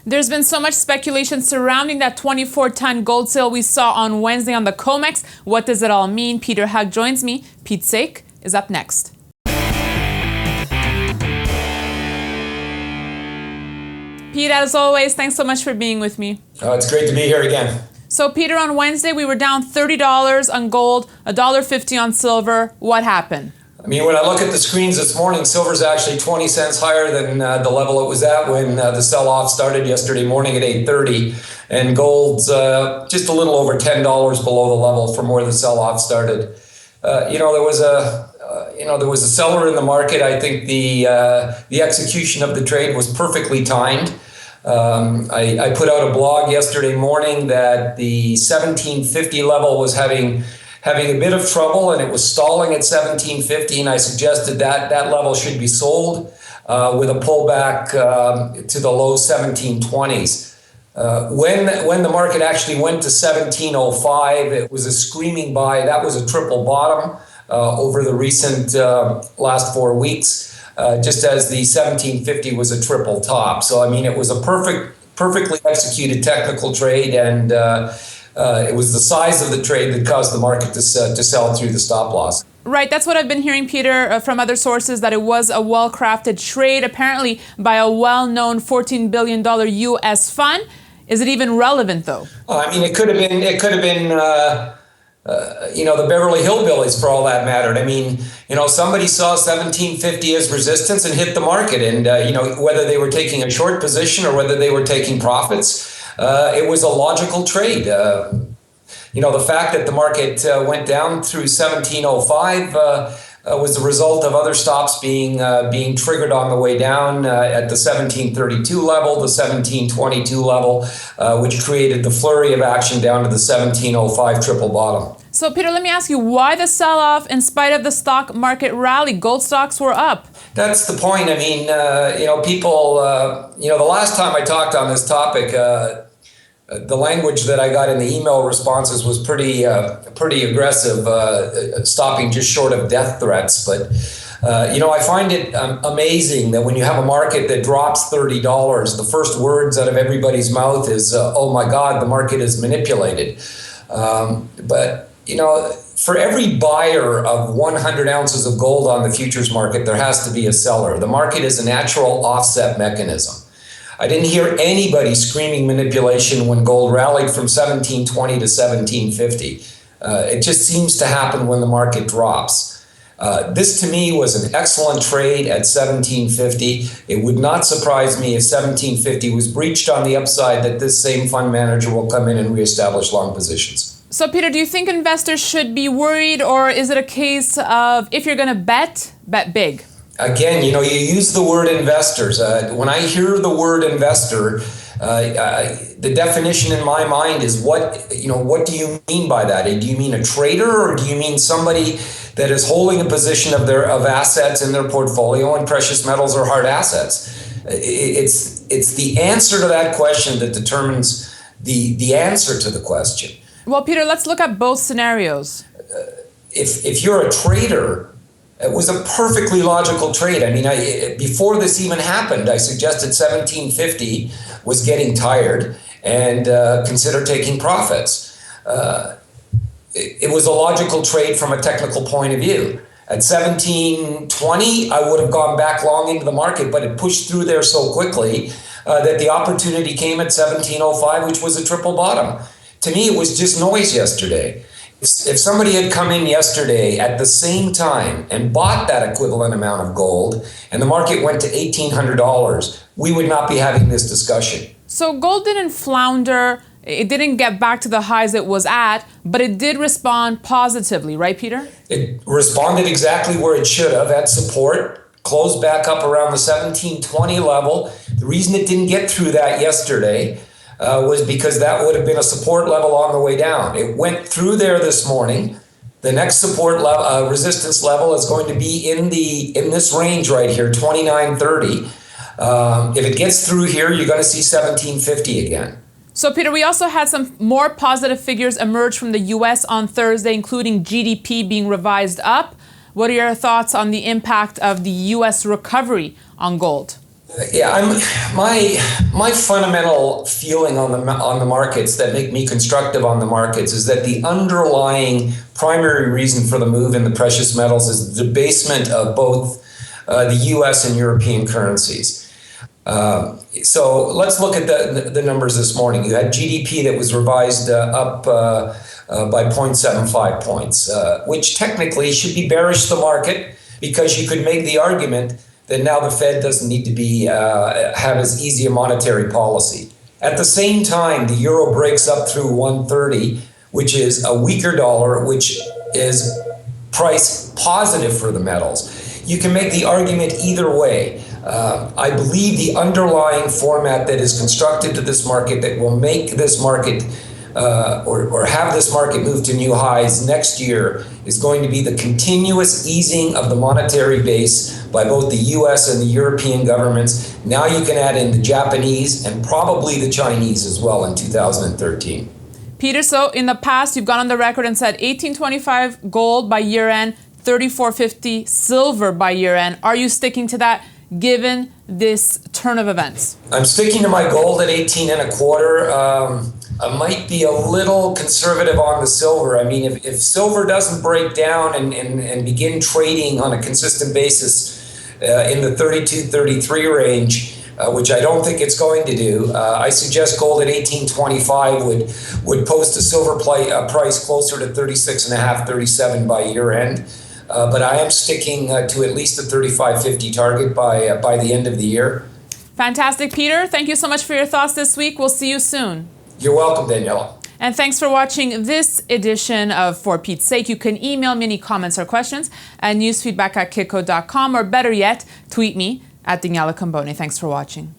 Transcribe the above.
There's been so much speculation surrounding that 24-ton gold sale we saw on Wednesday on the COMEX. What does it all mean? Peter Hug joins me. Pete Sake is up next. Pete, as always, thanks so much for being with me. Oh, it's great to be here again. So, Peter, on Wednesday, we were down $30 on gold, $1.50 on silver. What happened? I mean, when I look at the screens this morning, silver's actually 20 cents higher than the level it was at when the sell-off started yesterday morning at 8:30. And gold's just a little over $10 below the level from where the sell-off started. There was a seller in the market. I think the execution of the trade was perfectly timed. I put out a blog yesterday morning that the 1750 level was having a bit of trouble and it was stalling at 1750, and I suggested that level should be sold with a pullback to the low 1720s. When the market actually went to 1705, it was a screaming buy. That was a triple bottom over the recent last 4 weeks. Just as the 1750 was a triple top. So, I mean, it was a perfectly executed technical trade, and it was the size of the trade that caused the market to sell through the stop loss. Right, that's what I've been hearing, Peter, from other sources, that it was a well-crafted trade, apparently by a well-known $14 billion U.S. fund. Is it even relevant, though? I mean, it could have been. The Beverly Hillbillies, for all that mattered. I mean, somebody saw 1750 as resistance and hit the market. And, whether they were taking a short position or whether they were taking profits, it was a logical trade. The fact that the market went down through 1705 was the result of other stops being triggered on the way down at the 1732 level, the 1722 level, which created the flurry of action down to the 1705 triple bottom. So, Peter, let me ask you, why the sell-off in spite of the stock market rally? Gold stocks were up. That's the point. I mean, people, the last time I talked on this topic, the language that I got in the email responses was pretty aggressive, stopping just short of death threats. But, I find it amazing that when you have a market that drops $30, the first words out of everybody's mouth is, oh my God, the market is manipulated. But for every buyer of 100 ounces of gold on the futures market, there has to be a seller. The market is a natural offset mechanism. I didn't hear anybody screaming manipulation when gold rallied from 1720 to 1750. It just seems to happen when the market drops. This to me was an excellent trade at 1750. It would not surprise me if 1750 was breached on the upside, that this same fund manager will come in and reestablish long positions. So, Peter, do you think investors should be worried, or is it a case of if you're going to bet big? Again, you use the word investors. When I hear the word investor, the definition in my mind is what do you mean by that? Do you mean a trader, or do you mean somebody that is holding a position of assets in their portfolio in precious metals or hard assets? It's the answer to that question that determines the answer to the question. Well, Peter, let's look at both scenarios. If you're a trader, it was a perfectly logical trade. I mean, before this even happened, I suggested 1750 was getting tired and consider taking profits. It was a logical trade from a technical point of view. At 1720, I would have gone back long into the market, but it pushed through there so quickly that the opportunity came at 1705, which was a triple bottom. To me, it was just noise yesterday. If somebody had come in yesterday at the same time and bought that equivalent amount of gold and the market went to $1,800, we would not be having this discussion. So gold didn't flounder. It didn't get back to the highs it was at, but it did respond positively, right, Peter? It responded exactly where it should have, at support, closed back up around the 1720 level. The reason it didn't get through that yesterday was because that would have been a support level on the way down. It went through there this morning. The next support level, resistance level is going to be in this range right here, 2930. If it gets through here, you're going to see 1750 again. So, Peter, we also had some more positive figures emerge from the U.S. on Thursday, including GDP being revised up. What are your thoughts on the impact of the U.S. recovery on gold? Yeah, my fundamental feeling on the markets that make me constructive on the markets is that the underlying primary reason for the move in the precious metals is the debasement of both the U.S. and European currencies. So let's look at the numbers this morning. You had GDP that was revised up by 0.75 points, which technically should be bearish to the market, because you could make the argument that now the Fed doesn't need to be have as easy a monetary policy. At the same time, the euro breaks up through 130, which is a weaker dollar, which is price positive for the metals. You can make the argument either way. I believe the underlying format that is constructed to this market that will make this market or have this market move to new highs next year is going to be the continuous easing of the monetary base by both the US and the European governments. Now you can add in the Japanese and probably the Chinese as well in 2013. Peter, so in the past, you've gone on the record and said 1825 gold by year end, 3450 silver by year end. Are you sticking to that given this turn of events? I'm sticking to my gold at 18 and a quarter. I might be a little conservative on the silver. I mean, if silver doesn't break down and begin trading on a consistent basis in the 32, 33 range, which I don't think it's going to do, I suggest gold at 1825 would post a silver price closer to 36.5, 37 by year end. But I am sticking to at least the 35.50 target by the end of the year. Fantastic, Peter. Thank you so much for your thoughts this week. We'll see you soon. You're welcome, Daniela. And thanks for watching this edition of For Pete's Sake. You can email me any comments or questions at newsfeedback@kitco.com, or better yet, tweet me at Daniela Cambone. Thanks for watching.